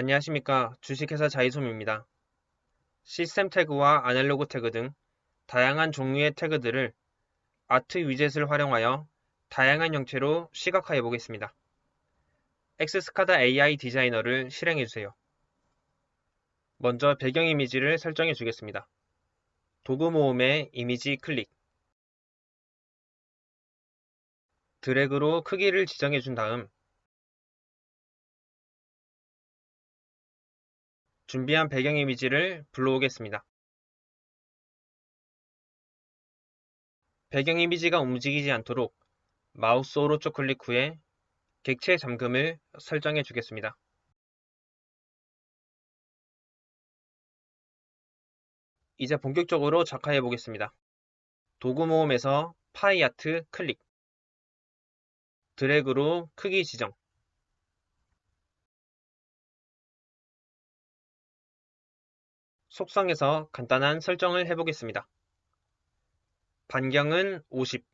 안녕하십니까. 주식회사 자이솜입니다. 시스템 태그와 아날로그 태그 등 다양한 종류의 태그들을 아트 위젯을 활용하여 다양한 형태로 시각화해 보겠습니다. 엑스스카다 AI 디자이너를 실행해 주세요. 먼저 배경 이미지를 설정해 주겠습니다. 도구 모음의 이미지 클릭, 드래그로 크기를 지정해 준 다음 준비한 배경 이미지를 불러오겠습니다. 배경 이미지가 움직이지 않도록 마우스 오른쪽 클릭 후에 객체 잠금을 설정해 주겠습니다. 이제 본격적으로 작화해 보겠습니다. 도구 모음에서 파이 아트 클릭, 드래그로 크기 지정, 속성에서 간단한 설정을 해보겠습니다. 반경은 50,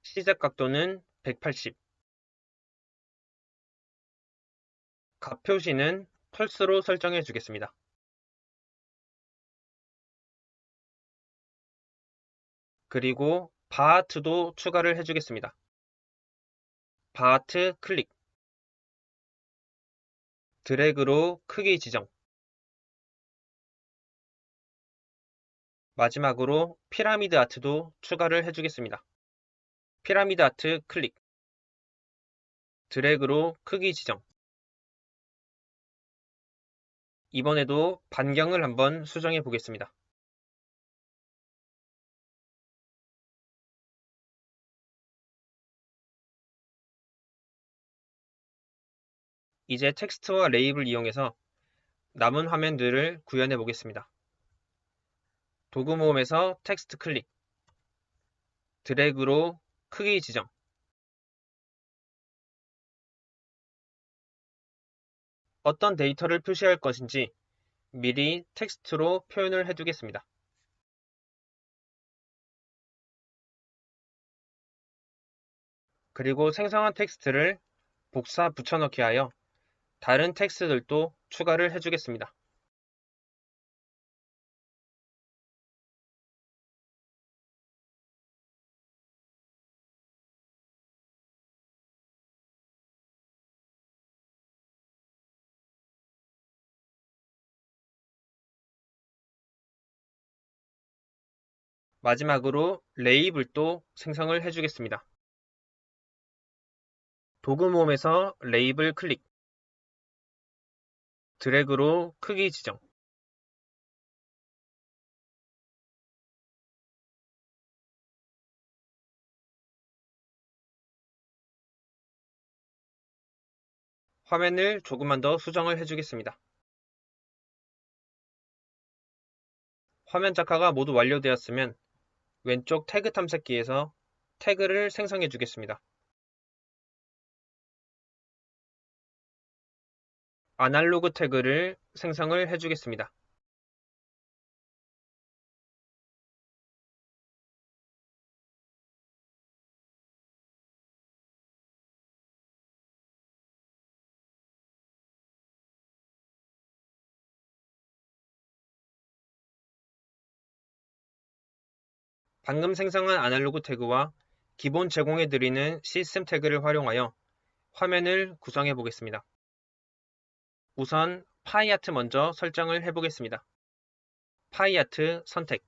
시작 각도는 180, 값 표시는 펄스로 설정해 주겠습니다. 그리고 바아트도 추가를 해주겠습니다. 바아트 클릭, 드래그로 크기 지정, 마지막으로 피라미드 아트도 추가를 해주겠습니다. 피라미드 아트 클릭, 드래그로 크기 지정, 이번에도 반경을 한번 수정해 보겠습니다. 이제 텍스트와 레이블 이용해서 남은 화면들을 구현해 보겠습니다. 도구 모음에서 텍스트 클릭, 드래그로 크기 지정, 어떤 데이터를 표시할 것인지 미리 텍스트로 표현을 해두겠습니다. 그리고 생성한 텍스트를 복사 붙여넣기 하여 다른 텍스트들도 추가를 해주겠습니다. 마지막으로 레이블도 생성을 해주겠습니다. 도구 모음에서 레이블 클릭, 드래그로 크기 지정, 화면을 조금만 더 수정을 해주겠습니다. 화면 작화가 모두 완료되었으면 왼쪽 태그 탐색기에서 태그를 생성해 주겠습니다. 아날로그 태그를 생성을 해주겠습니다. 방금 생성한 아날로그 태그와 기본 제공해드리는 시스템 태그를 활용하여 화면을 구성해 보겠습니다. 우선 파이아트 먼저 설정을 해보겠습니다. 파이아트 선택,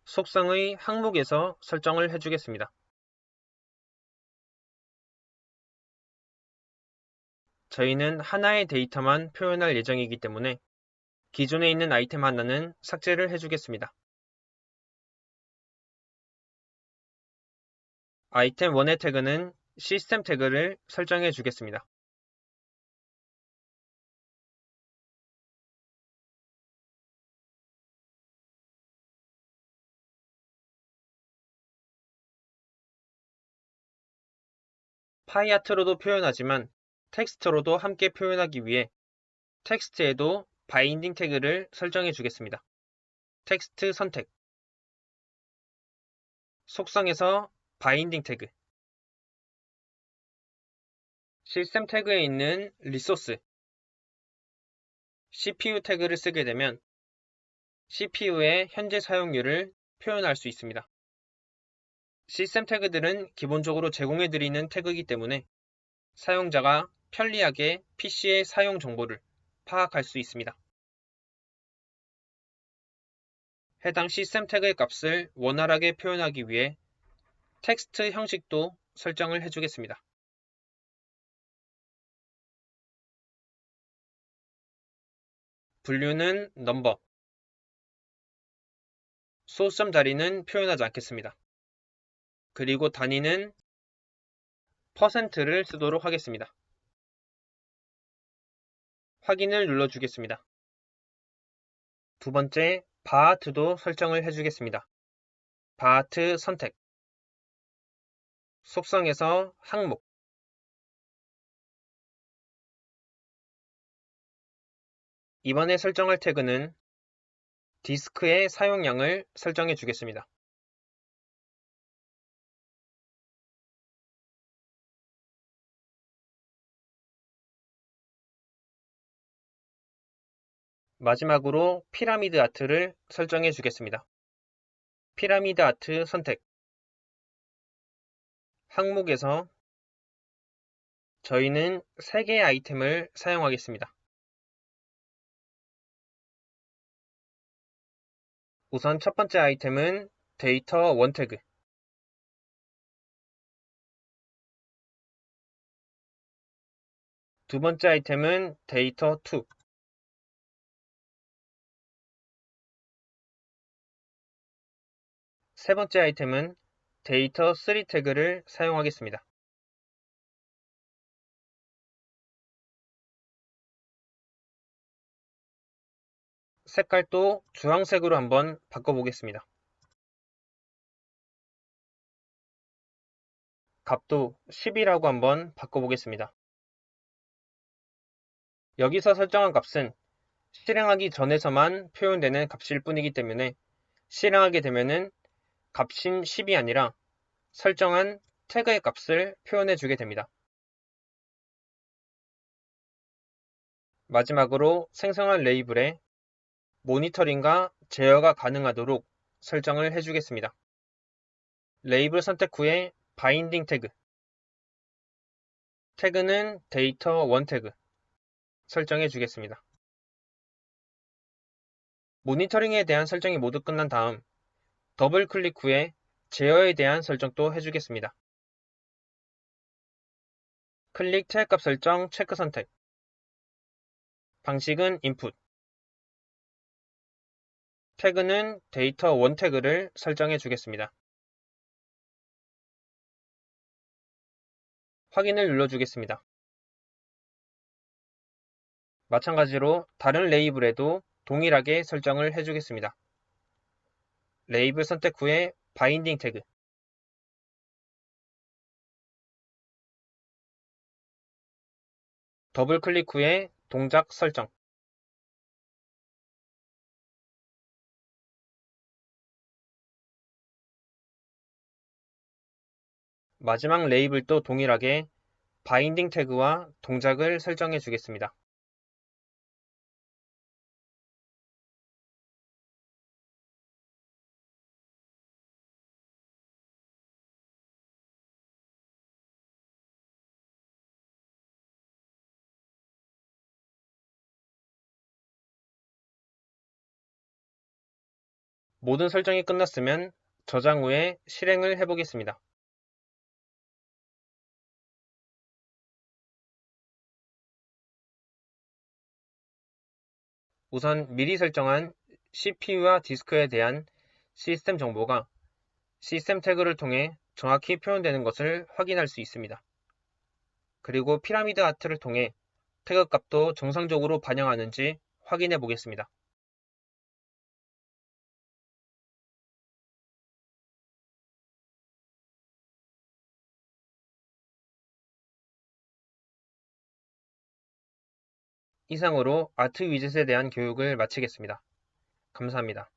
속성의 항목에서 설정을 해주겠습니다. 저희는 하나의 데이터만 표현할 예정이기 때문에 기존에 있는 아이템 하나는 삭제를 해주겠습니다. 아이템 1의 태그는 시스템 태그를 설정해 주겠습니다. 파이아트로도 표현하지만 텍스트로도 함께 표현하기 위해 텍스트에도 바인딩 태그를 설정해 주겠습니다. 텍스트 선택, 속성에서 바인딩 태그, 시스템 태그에 있는 리소스, CPU 태그를 쓰게 되면 CPU의 현재 사용률을 표현할 수 있습니다. 시스템 태그들은 기본적으로 제공해드리는 태그이기 때문에 사용자가 편리하게 PC의 사용 정보를 파악할 수 있습니다. 해당 시스템 태그의 값을 원활하게 표현하기 위해 텍스트 형식도 설정을 해주겠습니다. 분류는 넘버, 소수점 자리는 표현하지 않겠습니다. 그리고 단위는 %를 쓰도록 하겠습니다. 확인을 눌러주겠습니다. 두 번째, 바하트도 설정을 해주겠습니다. 바하트 선택, 속성에서 항목, 이번에 설정할 태그는 디스크의 사용량을 설정해 주겠습니다. 마지막으로 피라미드 아트를 설정해 주겠습니다. 피라미드 아트 선택, 항목에서 저희는 3개의 아이템을 사용하겠습니다. 우선 첫 번째 아이템은 데이터 1 태그, 두 번째 아이템은 데이터 2, 세 번째 아이템은 데이터 3 태그를 사용하겠습니다. 색깔도 주황색으로 한번 바꿔보겠습니다. 값도 10이라고 한번 바꿔보겠습니다. 여기서 설정한 값은 실행하기 전에서만 표현되는 값일 뿐이기 때문에 실행하게 되면은 값인 10이 아니라 설정한 태그의 값을 표현해 주게 됩니다. 마지막으로 생성한 레이블에 모니터링과 제어가 가능하도록 설정을 해주겠습니다. 레이블 선택 후에 바인딩 태그, 태그는 데이터 1 태그 설정해 주겠습니다. 모니터링에 대한 설정이 모두 끝난 다음 더블 클릭 후에 제어에 대한 설정도 해주겠습니다. 클릭 태그값 설정 체크 선택, 방식은 인풋, 태그는 데이터 1 태그를 설정해 주겠습니다. 확인을 눌러주겠습니다. 마찬가지로 다른 레이블에도 동일하게 설정을 해주겠습니다. 레이블 선택 후에 바인딩 태그, 더블 클릭 후에 동작 설정, 마지막 레이블도 동일하게 바인딩 태그와 동작을 설정해 주겠습니다. 모든 설정이 끝났으면 저장 후에 실행을 해보겠습니다. 우선 미리 설정한 CPU와 디스크에 대한 시스템 정보가 시스템 태그를 통해 정확히 표현되는 것을 확인할 수 있습니다. 그리고 피라미드 아트를 통해 태그 값도 정상적으로 반영하는지 확인해 보겠습니다. 이상으로 아트 위젯에 대한 교육을 마치겠습니다. 감사합니다.